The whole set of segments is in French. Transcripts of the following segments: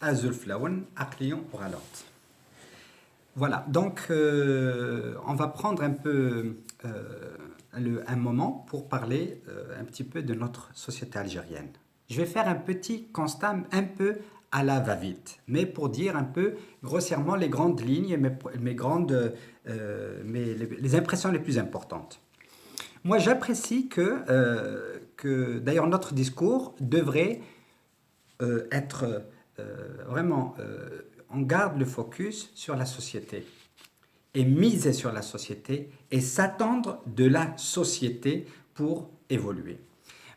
Azul Flawen, Aklion Oralot. Voilà, donc on va prendre un peu un moment pour parler un petit peu de notre société algérienne. Je vais faire un petit constat un peu à la va-vite, mais pour dire un peu grossièrement les grandes lignes, les impressions les plus importantes. Moi, j'apprécie que d'ailleurs notre discours devrait être vraiment, on garde le focus sur la société et miser sur la société et s'attendre de la société pour évoluer.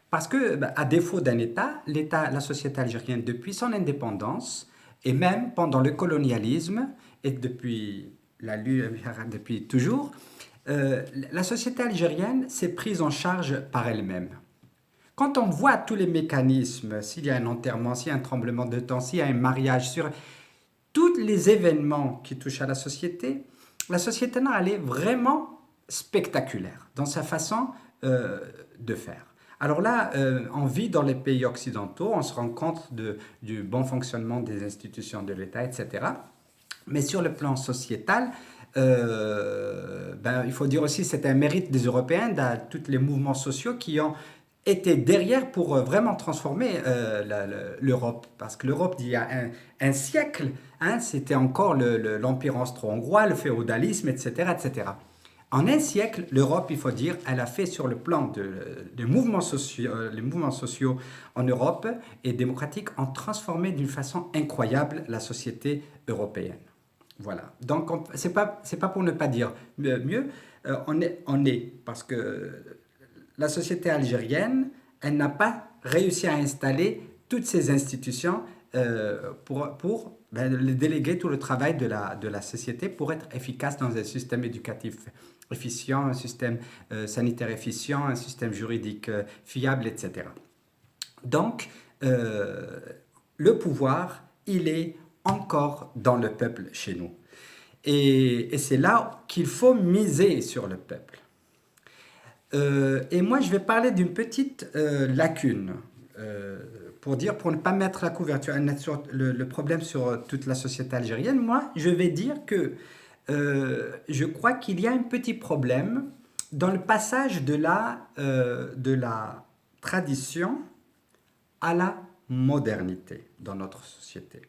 Parce que, à défaut d'un État, la société algérienne, depuis son indépendance, et même pendant le colonialisme, et depuis toujours, la société algérienne s'est prise en charge par elle-même. Quand on voit tous les mécanismes, s'il y a un enterrement, s'il y a un tremblement de terre, s'il y a un mariage, sur tous les événements qui touchent à la société elle est vraiment spectaculaire dans sa façon de faire. Alors là, on vit dans les pays occidentaux, on se rend compte du bon fonctionnement des institutions de l'État, etc. Mais sur le plan sociétal, il faut dire aussi que c'est un mérite des Européens, de tous les mouvements sociaux qui ont été derrière pour vraiment transformer l'Europe. Parce que l'Europe d'il y a un siècle, hein, c'était encore l'Empire austro-hongrois, le féodalisme, etc., etc. En un siècle, l'Europe, il faut dire, elle a fait sur le plan des mouvements sociaux, les mouvements sociaux en Europe et démocratiques ont transformé d'une façon incroyable la société européenne. Voilà. Donc, c'est pas pour ne pas dire mieux. Parce que la société algérienne, elle n'a pas réussi à installer toutes ces institutions déléguer tout le travail de la société pour être efficace dans un système éducatif efficient, un système sanitaire efficient, un système juridique fiable, etc. Donc, le pouvoir, il est encore dans le peuple chez nous. Et c'est là qu'il faut miser sur le peuple. Et moi, je vais parler d'une petite lacune pour ne pas mettre la couverture, sur le problème sur toute la société algérienne. Moi, je vais dire que je crois qu'il y a un petit problème dans le passage de la tradition à la modernité dans notre société.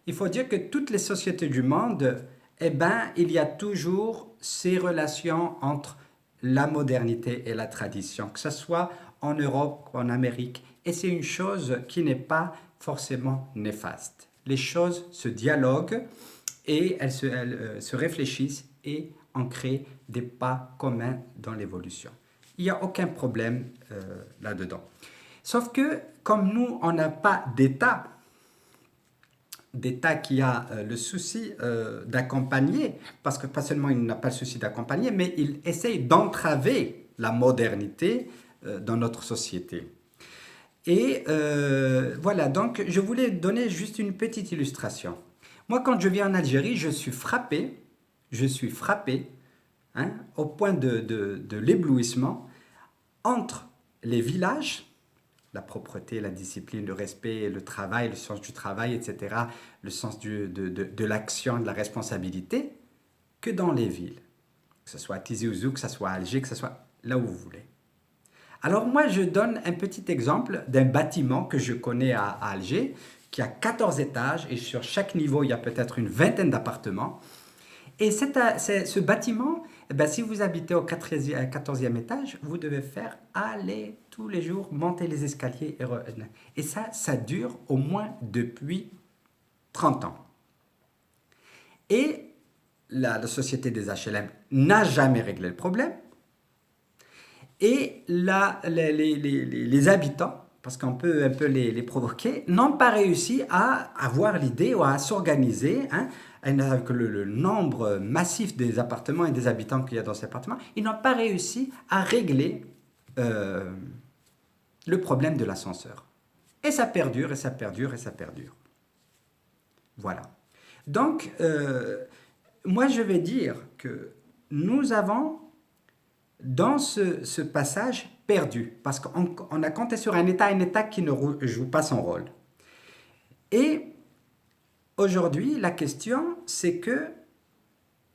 Il faut dire que toutes les sociétés du monde, il y a toujours ces relations entre la modernité et la tradition, que ce soit en Europe ou en Amérique. Et c'est une chose qui n'est pas forcément néfaste. Les choses se dialoguent et elles se réfléchissent et on crée des pas communs dans l'évolution. Il n'y a aucun problème là-dedans. Sauf que, comme nous, on n'a pas d'État qui a le souci d'accompagner, parce que pas seulement il n'a pas le souci d'accompagner, mais il essaye d'entraver la modernité dans notre société. Et voilà, donc je voulais donner juste une petite illustration. Moi, quand je viens en Algérie, je suis frappé, hein, au point de l'éblouissement, entre les villages, la propreté, la discipline, le respect, le travail, le sens du travail, etc., le sens de l'action, de la responsabilité, que dans les villes. Que ce soit à Tizi Ouzou, que ce soit à Alger, que ce soit là où vous voulez. Alors moi, je donne un petit exemple d'un bâtiment que je connais à Alger, qui a 14 étages, et sur chaque niveau, il y a peut-être une vingtaine d'appartements. Et ce bâtiment, si vous habitez au 14e étage, vous devez faire aller tous les jours, monter les escaliers. Et ça dure au moins depuis 30 ans. Et la société des HLM n'a jamais réglé le problème. Et les habitants, parce qu'on peut un peu les provoquer, n'ont pas réussi à avoir l'idée ou à s'organiser, hein, avec le nombre massif des appartements et des habitants qu'il y a dans ces appartements, ils n'ont pas réussi à régler le problème de l'ascenseur. Et ça perdure, et ça perdure, et ça perdure. Voilà. Donc, moi je vais dire que nous avons, dans ce passage, perdu, parce qu'on a compté sur un État qui ne joue pas son rôle. Et aujourd'hui, la question, c'est que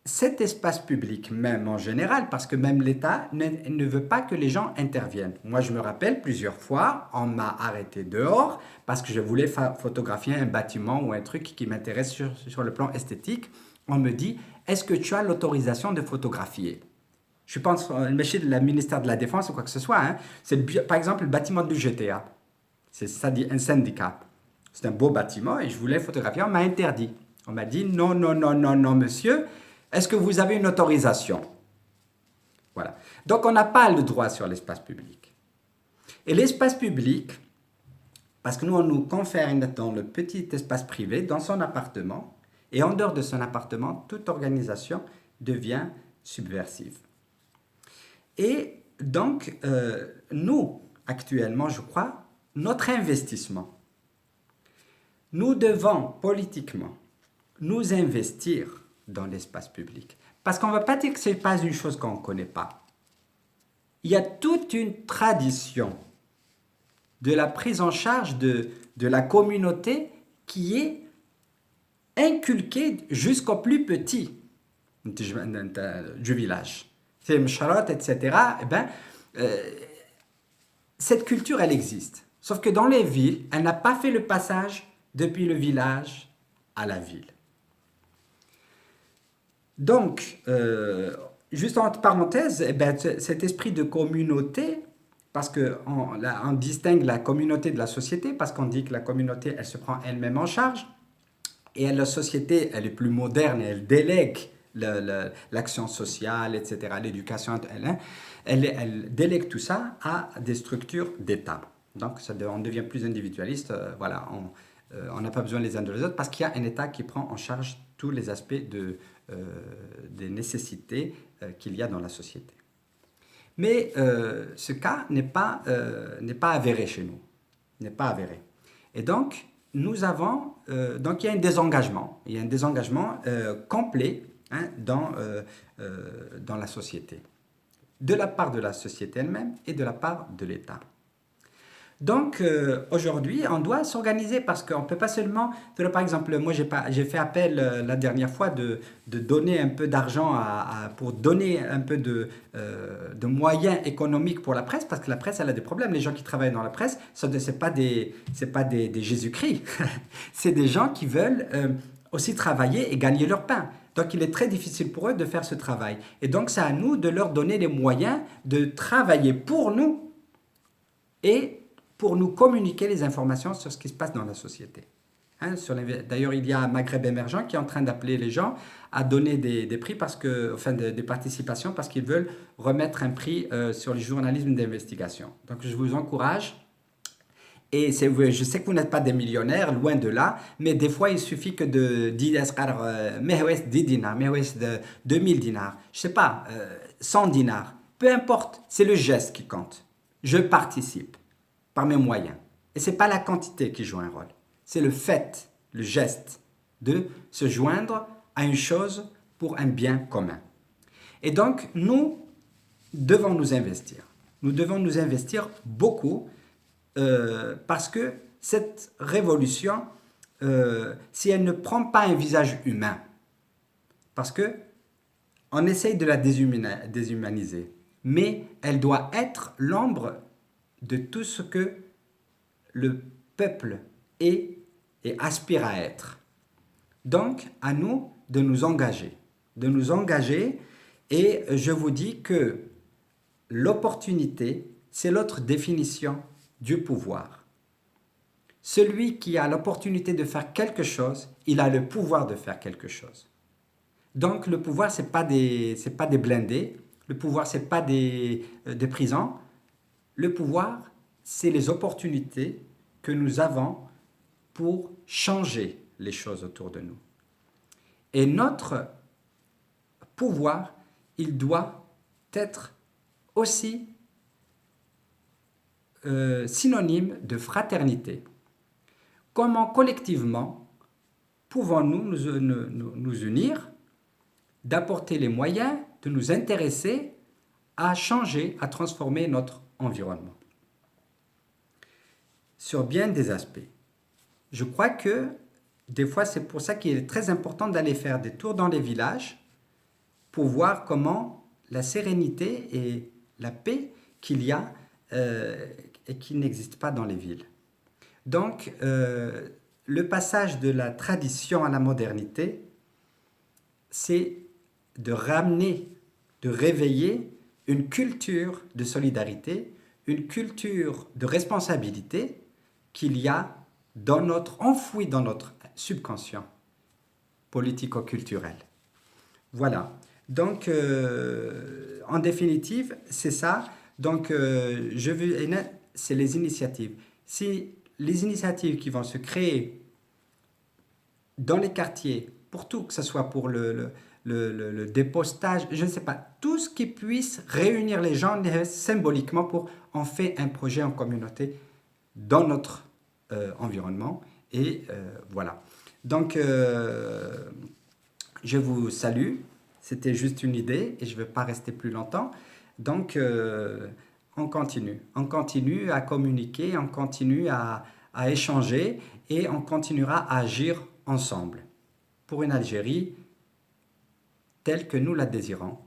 cet espace public, même en général, parce que même l'État ne veut pas que les gens interviennent. Moi, je me rappelle plusieurs fois, on m'a arrêté dehors parce que je voulais photographier un bâtiment ou un truc qui m'intéresse sur le plan esthétique. On me dit, est-ce que tu as l'autorisation de photographier? Je pense, chez le ministère de la Défense ou quoi que ce soit, hein. C'est par exemple le bâtiment du GTA. C'est ça dit un syndicat. C'est un beau bâtiment et je voulais photographier. On m'a interdit. On m'a dit non, non, non, non, non, monsieur. Est-ce que vous avez une autorisation? Voilà. Donc on n'a pas le droit sur l'espace public. Et l'espace public, parce que nous on nous confère dans le petit espace privé, dans son appartement, et en dehors de son appartement, toute organisation devient subversive. Et donc, nous, actuellement, je crois, notre investissement, nous devons politiquement nous investir dans l'espace public. Parce qu'on ne va pas dire que ce n'est pas une chose qu'on ne connaît pas. Il y a toute une tradition de la prise en charge de la communauté qui est inculquée jusqu'au plus petit du village. C'est Msharat, etc. Eh ben, cette culture, elle existe. Sauf que dans les villes, elle n'a pas fait le passage depuis le village à la ville. Donc, juste entre parenthèses, eh ben, cet esprit de communauté, parce qu'on distingue la communauté de la société, parce qu'on dit que la communauté, elle se prend elle-même en charge, et la société, elle est plus moderne, elle délègue l'action sociale, etc., l'éducation, elle délègue tout ça à des structures d'État. Donc, on devient plus individualiste, voilà, on n'a pas besoin les uns des autres, parce qu'il y a un État qui prend en charge tous les aspects des nécessités qu'il y a dans la société. Mais ce cas n'est pas avéré chez nous, n'est pas avéré. Et donc, nous avons, donc il y a un désengagement complet, hein, dans la société, de la part de la société elle-même et de la part de l'État. Donc, aujourd'hui, on doit s'organiser parce qu'on ne peut pas seulement... Par exemple, moi, j'ai fait appel la dernière fois de donner un peu d'argent pour donner un peu de moyens économiques pour la presse, parce que la presse, elle a des problèmes. Les gens qui travaillent dans la presse, ce n'est pas des Jésus-Christ. C'est des gens qui veulent aussi travailler et gagner leur pain. Donc, il est très difficile pour eux de faire ce travail. Et donc, c'est à nous de leur donner les moyens de travailler pour nous et pour nous communiquer les informations sur ce qui se passe dans la société. Hein, d'ailleurs, il y a Maghreb émergent qui est en train d'appeler les gens à donner des prix, des participations, parce qu'ils veulent remettre un prix sur le journalisme d'investigation. Donc, je vous encourage. Et je sais que vous n'êtes pas des millionnaires, loin de là, mais des fois, il suffit que de 10 dinars, 2000 dinars, je ne sais pas, 100 dinars, peu importe, c'est le geste qui compte. Je participe par mes moyens. Et ce n'est pas la quantité qui joue un rôle, c'est le fait, le geste de se joindre à une chose pour un bien commun. Et donc, nous devons nous investir. Nous devons nous investir beaucoup parce que cette révolution, si elle ne prend pas un visage humain, parce que on essaye de la déshumaniser, mais elle doit être l'ombre de tout ce que le peuple est et aspire à être. Donc, à nous de nous engager. Et je vous dis que l'opportunité, c'est l'autre définition du pouvoir. Celui qui a l'opportunité de faire quelque chose, il a le pouvoir de faire quelque chose. Donc, le pouvoir, ce n'est pas des blindés. Le pouvoir, ce n'est pas des prisons. Le pouvoir, c'est les opportunités que nous avons pour changer les choses autour de nous. Et notre pouvoir, il doit être aussi synonyme de fraternité. Comment collectivement pouvons-nous nous unir, d'apporter les moyens de nous intéresser à changer, à transformer notre environnement sur bien des aspects. Je crois que Des fois, c'est pour ça qu'il est très important d'aller faire des tours dans les villages pour voir comment la sérénité et la paix qu'il y a et qui n'existe pas dans les villes. Donc, le passage de la tradition à la modernité, c'est de ramener, de réveiller une culture de solidarité, une culture de responsabilité qu'il y a enfouie dans notre subconscient politico-culturel. Voilà. Donc, en définitive, c'est ça. Donc, c'est les initiatives. Si les initiatives qui vont se créer dans les quartiers, pour tout, que ce soit pour le dépostage, je ne sais pas, tout ce qui puisse réunir les gens symboliquement pour en faire un projet en communauté dans notre environnement. Et voilà. Donc, je vous salue. C'était juste une idée et je ne vais pas rester plus longtemps. Donc, on continue. On continue à communiquer, on continue à échanger et on continuera à agir ensemble pour une Algérie telle que nous la désirons,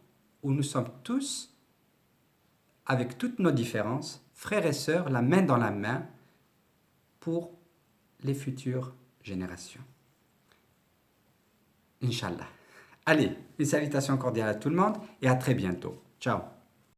où nous sommes tous, avec toutes nos différences, frères et sœurs, la main dans la main pour les futures générations. Inch'Allah. Allez, une salutation cordiale à tout le monde et à très bientôt. Ciao.